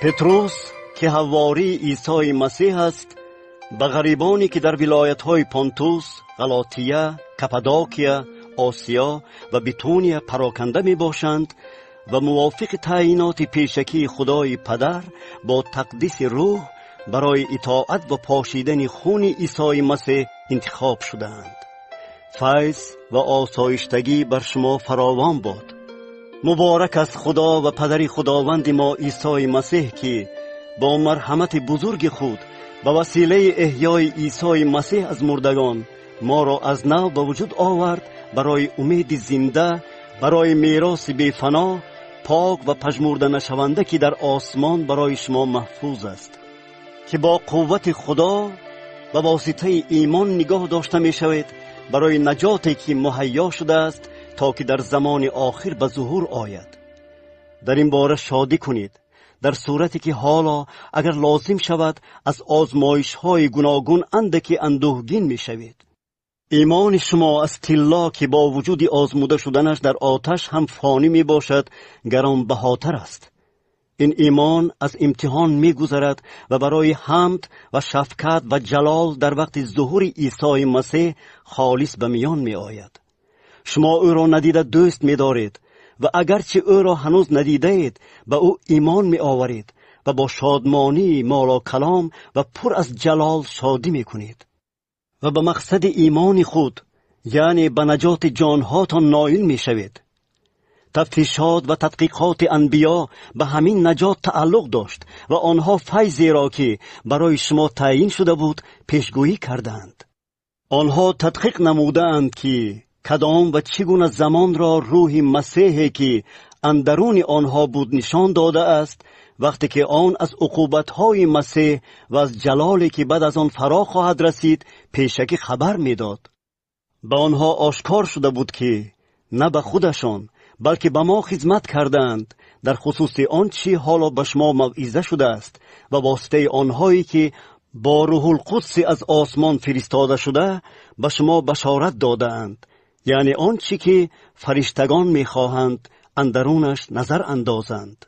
پتروس که حواری عیسی مسیح است به غریبانی که در ولایت‌های پونتوس، غلاطیه، کپادوکیا، آسیا و بیتونیا پراکنده می باشند و موافق تعیینات پیشکی خدای پدر با تقدیس روح برای اطاعت و پاشیدن خون عیسی مسیح انتخاب شدند. فیض و آسایشتگی بر شما فراوان باد. مبارک است خدا و پدر خداوند ما عیسی مسیح که با مرحمت بزرگ خود به وسیله احیای عیسی مسیح از مردگان ما را از نو به وجود آورد برای امید زنده، برای میراث بی‌فنا، پاک و پژمرده نشونده که در آسمان برای شما محفوظ است، که با قوت خدا و واسطه ایمان نگاه داشته می شود برای نجاتی که مهیا شده است تا که در زمان آخر به ظهور آید. در این باره شادی کنید، در صورتی که حالا اگر لازم شود از آزمایش های گوناگون اندکی اندوهگین می شوید. ایمان شما از طلا که با وجود آزموده شدنش در آتش هم فانی می باشد گرانبهاتر است. این ایمان از امتحان می گذرد و برای حمد و شفقت و جلال در وقت ظهور عیسی مسیح خالص به میان می آید. شما او را ندیده دوست می دارید و اگرچه او را هنوز ندیده اید به او ایمان می آورید و با شادمانی مالا کلام و پر از جلال شادی می کنید و به مقصد ایمان خود یعنی به نجات جانهاتان نائل می شوید. تفتیشات و تدقیقات انبیا به همین نجات تعلق داشت و آنها فیضی را که برای شما تعیین شده بود پیشگویی کردند. آنها تدقیق نمودند که کدام و چگونه زمان را روح مسیحی که اندرون آنها بود نشان داده است، وقتی که آن از عقوبت‌های مسیح و از جلالی که بعد از آن فرا خواهد رسید پیشکی خبر می‌داد. به آنها آشکار شده بود که نه به خودشان بلکه به ما خدمت کردند در خصوص آنچه حالا به شما موعظه شده است و واسطه آنهایی که با روح القدس از آسمان فرستاده شده به شما بشارت دادند، یعنی آنچه که فرشتگان می‌خواهند اندرونش نظر اندازند.